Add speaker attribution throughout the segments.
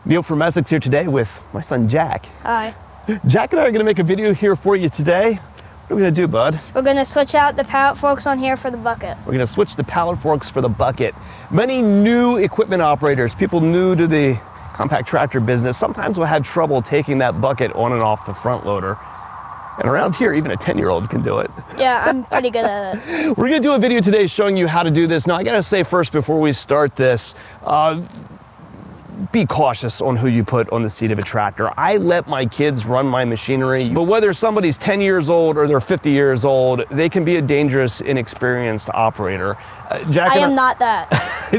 Speaker 1: Neil from Essex here today with my son Jack.
Speaker 2: Hi.
Speaker 1: Jack and I are going to make a video here for you today. What are we going to do, bud?
Speaker 2: We're going to switch out the pallet forks on here for the bucket.
Speaker 1: We're going to switch the pallet forks for the bucket. Many new equipment operators, people new to the compact tractor business, sometimes will have trouble taking that bucket on and off the front loader. And around here, even a 10-year-old can do it.
Speaker 2: Yeah, I'm pretty good at it.
Speaker 1: We're going to do a video today showing you how to do this. Now, I got to say first, before we start this, be cautious on who you put on the seat of a tractor. I let my kids run my machinery, but whether somebody's 10 years old or they're 50 years old, they can be a dangerous, inexperienced operator.
Speaker 2: I am not that.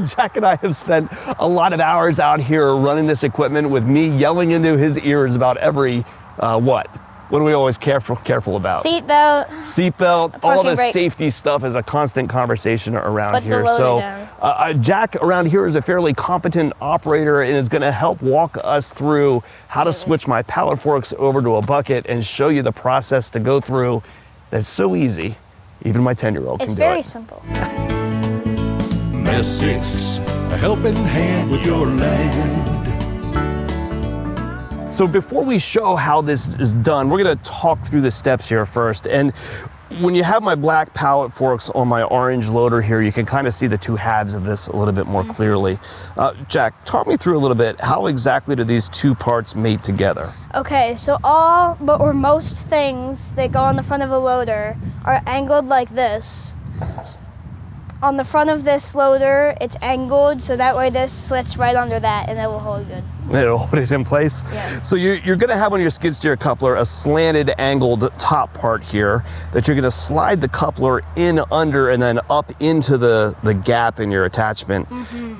Speaker 1: Jack and I have spent a lot of hours out here running this equipment with me yelling into his ears about every, What are we always careful about?
Speaker 2: Seatbelt.
Speaker 1: Seatbelt, all the
Speaker 2: brake.
Speaker 1: safety stuff is a constant conversation around
Speaker 2: Put
Speaker 1: here.
Speaker 2: the loader
Speaker 1: So
Speaker 2: down.
Speaker 1: Jack around here is a fairly competent operator and is gonna help walk us through how to switch my pallet forks over to a bucket and show you the process to go through. That's so easy, even my 10-year-old can do it.
Speaker 2: It's very simple.
Speaker 3: Essex, a helping hand with your land.
Speaker 1: So before we show how this is done, we're gonna talk through the steps here first. And when you have my black pallet forks on my orange loader here, you can kind of see the two halves of this a little bit more clearly. Jack, talk me through a little bit, how exactly do these two parts mate together?
Speaker 2: Okay, so most things that go on the front of a loader are angled like this. On the front of this loader, it's angled, so that way this slits right under that and it will hold good.
Speaker 1: It'll hold it in place?
Speaker 2: Yeah.
Speaker 1: So you're gonna have on your skid steer coupler a slanted angled top part here that you're gonna slide the coupler in under and then up into the gap in your attachment.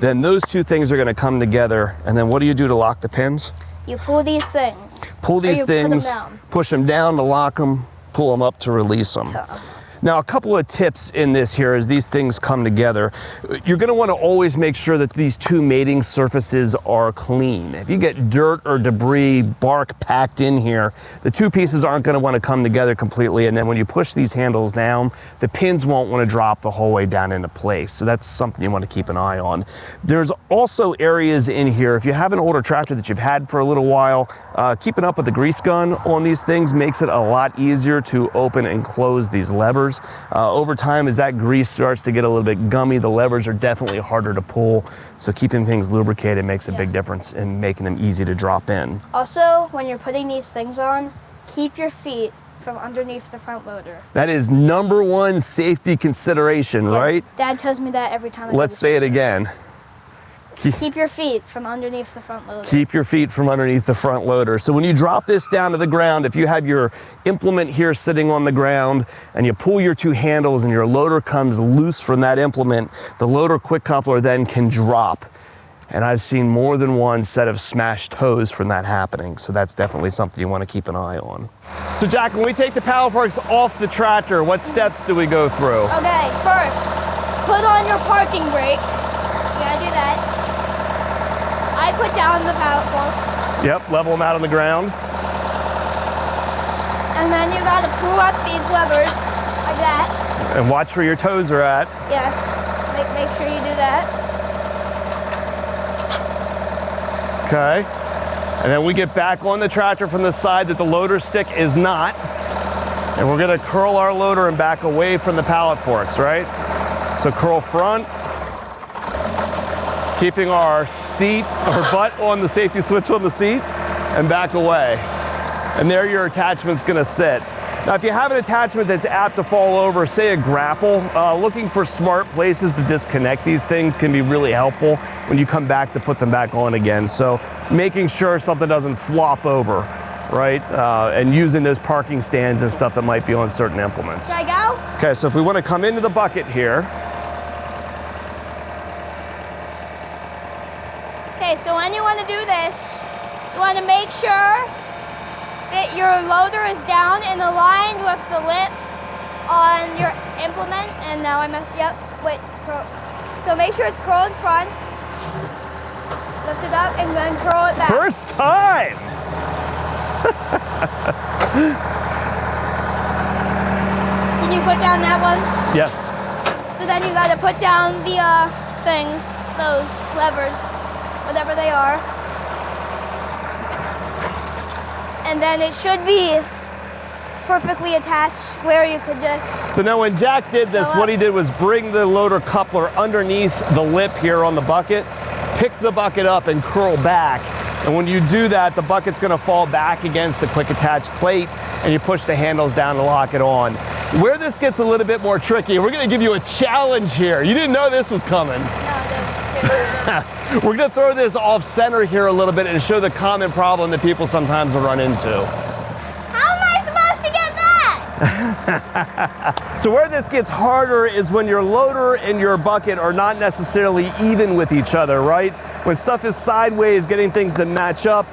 Speaker 1: Then those two things are gonna come together, and then what do you do to lock the pins?
Speaker 2: You pull these things.
Speaker 1: Pull these things,
Speaker 2: put them down.
Speaker 1: push them down to lock them, pull them up to release them. Now, a couple of tips in this here as these things come together. You're gonna wanna always make sure that these two mating surfaces are clean. If you get dirt or debris, bark packed in here, the two pieces aren't gonna wanna come together completely, and then when you push these handles down, the pins won't wanna drop the whole way down into place. So that's something you wanna keep an eye on. There's also areas in here, if you have an older tractor that you've had for a little while, keeping up with the grease gun on these things makes it a lot easier to open and close these levers. Over time, as that grease starts to get a little bit gummy, the levers are definitely harder to pull. So keeping things lubricated makes a big difference in making them easy to drop in.
Speaker 2: Also, when you're putting these things on, keep your feet from underneath the front loader.
Speaker 1: That is #1 safety consideration, right?
Speaker 2: Dad tells me that every time.
Speaker 1: Let's say it again.
Speaker 2: Keep your feet from underneath the front loader.
Speaker 1: Keep your feet from underneath the front loader. So when you drop this down to the ground, if you have your implement here sitting on the ground and you pull your two handles and your loader comes loose from that implement, the loader quick coupler then can drop. And I've seen more than one set of smashed toes from that happening. So that's definitely something you want to keep an eye on. So Jack, when we take the pallet forks off the tractor, what steps do we go through?
Speaker 2: Okay, first, put on your parking brake. You gotta do that. I put down the pallet forks.
Speaker 1: Yep, level them out on the ground.
Speaker 2: And then you gotta pull up these levers like that.
Speaker 1: And watch where your toes are at.
Speaker 2: Yes, make sure you do that.
Speaker 1: Okay. And then we get back on the tractor from the side that the loader stick is not. And we're gonna curl our loader and back away from the pallet forks, right? So curl front, keeping our seat or butt on the safety switch on the seat, and back away. And there your attachment's gonna sit. Now, if you have an attachment that's apt to fall over, say a grapple, looking for smart places to disconnect these things can be really helpful when you come back to put them back on again. So making sure something doesn't flop over, right? And using those parking stands and stuff that might be on certain implements.
Speaker 2: Should I go?
Speaker 1: Okay, so if we wanna come into the bucket here,
Speaker 2: Okay, so when you want to do this, you want to make sure that your loader is down and aligned with the lip on your implement. And now I messed, yep, wait, curl. So make sure it's curled front, lift it up, and then curl it back.
Speaker 1: first time!
Speaker 2: Can you put down that one?
Speaker 1: Yes.
Speaker 2: So then you got to put down the things, those levers, whatever they are. and then it should be perfectly attached where you could just...
Speaker 1: So now when Jack did this, what he did was bring the loader coupler underneath the lip here on the bucket, pick the bucket up and curl back. And when you do that, the bucket's gonna fall back against the quick attach plate and you push the handles down to lock it on. Where this gets a little bit more tricky, we're gonna give you a challenge here. You didn't know this was coming. We're gonna throw this off center here a little bit and show the common problem that people sometimes will run into.
Speaker 2: How am I supposed to get that?
Speaker 1: So where this gets harder is when your loader and your bucket are not necessarily even with each other, right? When stuff is sideways, getting things to match up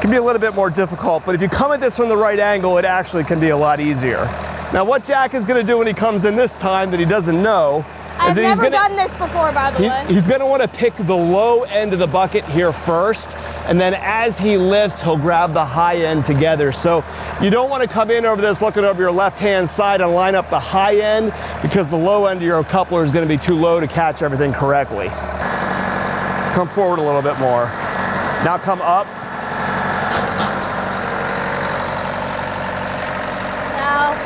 Speaker 1: can be a little bit more difficult, but if you come at this from the right angle, it actually can be a lot easier. Now what Jack is gonna do when he comes in this time that he doesn't know
Speaker 2: I've never done this before, by the way.
Speaker 1: He's gonna wanna pick the low end of the bucket here first, and then as he lifts, he'll grab the high end together. So you don't wanna come in over this looking over your left-hand side and line up the high end, because the low end of your coupler is gonna be too low to catch everything correctly. Come forward a little bit more. Now come up.
Speaker 2: Now.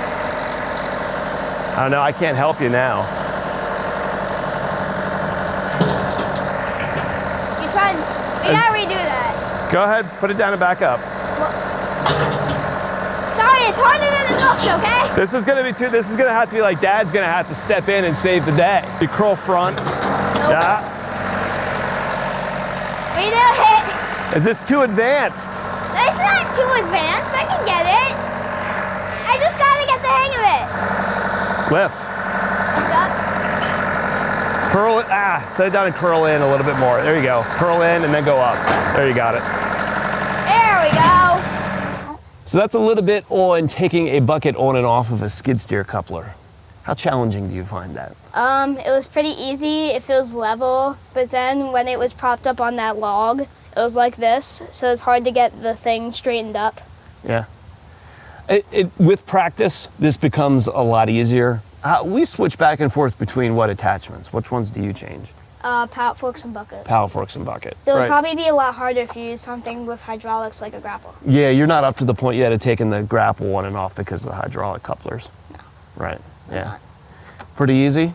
Speaker 1: Oh no, I can't help you now.
Speaker 2: We gotta redo that.
Speaker 1: Go ahead, put it down and back up.
Speaker 2: Sorry, it's harder than it looks, okay?
Speaker 1: This is gonna have to be like Dad's gonna have to step in and save the day. You curl front.
Speaker 2: Nope.
Speaker 1: Yeah.
Speaker 2: We did it.
Speaker 1: Is this too advanced?
Speaker 2: It's not too advanced, I can get it. I just gotta get the hang of it.
Speaker 1: Lift.
Speaker 2: Up.
Speaker 1: Curl it, set it down and curl in a little bit more. There you go. Curl in and then go up. There you got it.
Speaker 2: There we go.
Speaker 1: So that's a little bit on taking a bucket on and off of a skid steer coupler. How challenging do you find that?
Speaker 2: It was pretty easy. It feels level, but then when it was propped up on that log, it was like this, so it's hard to get the thing straightened up.
Speaker 1: Yeah. With practice, this becomes a lot easier. We switch back and forth between what attachments? Which ones do you change?
Speaker 2: Pallet forks and bucket.
Speaker 1: Pallet forks and bucket.
Speaker 2: It would
Speaker 1: right.
Speaker 2: probably be a lot harder if you use something with hydraulics like a grapple.
Speaker 1: Yeah, you're not up to the point yet of taking the grapple on and off because of the hydraulic couplers.
Speaker 2: No.
Speaker 1: Right, yeah. Pretty easy?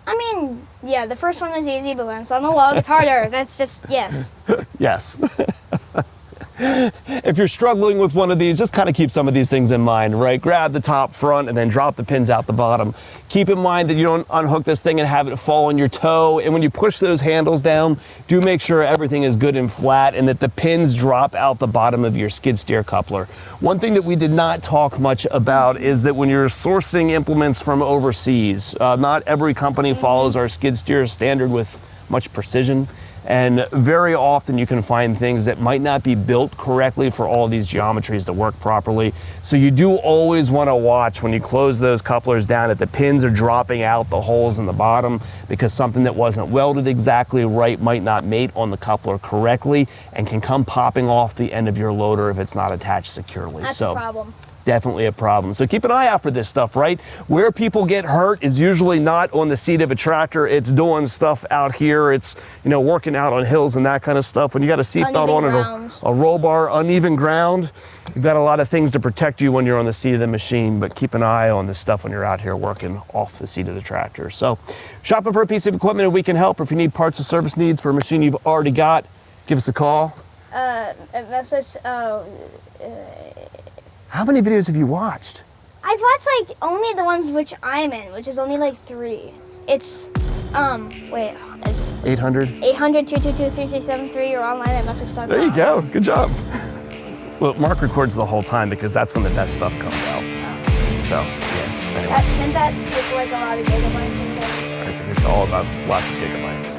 Speaker 2: I mean, yeah, the first one is easy, but when it's on the log, it's harder. That's just, yes.
Speaker 1: Yes. If you're struggling with one of these, just kind of keep some of these things in mind, right? Grab the top front and then drop the pins out the bottom. Keep in mind that you don't unhook this thing and have it fall on your toe. And when you push those handles down, do make sure everything is good and flat and that the pins drop out the bottom of your skid steer coupler. One thing that we did not talk much about is that when you're sourcing implements from overseas, not every company follows our skid steer standard with much precision. And very often you can find things that might not be built correctly for all these geometries to work properly. So you do always want to watch when you close those couplers down that the pins are dropping out the holes in the bottom, because something that wasn't welded exactly right might not mate on the coupler correctly and can come popping off the end of your loader if it's not attached securely.
Speaker 2: That's a problem.
Speaker 1: Definitely a problem. So keep an eye out for this stuff, right? Where people get hurt is usually not on the seat of a tractor. It's doing stuff out here. It's, you know, working out on hills and that kind of stuff. When you got a seatbelt on and a roll bar, uneven ground, you've got a lot of things to protect you when you're on the seat of the machine, but keep an eye on this stuff when you're out here working off the seat of the tractor. So shopping for a piece of equipment and we can help. Or if you need parts or service needs for a machine you've already got, give us a call. How many videos have you watched?
Speaker 2: I've watched like only the ones which I'm in, which is only like 3. It's, it's
Speaker 1: 800?
Speaker 2: 800-222-3373 or online at message.com.
Speaker 1: There you go, good job. Well, Mark records the whole time because that's when the best stuff comes out. So, yeah, anyway.
Speaker 2: Shouldn't that take like a lot of gigabytes or whatever?
Speaker 1: It's all about lots of gigabytes.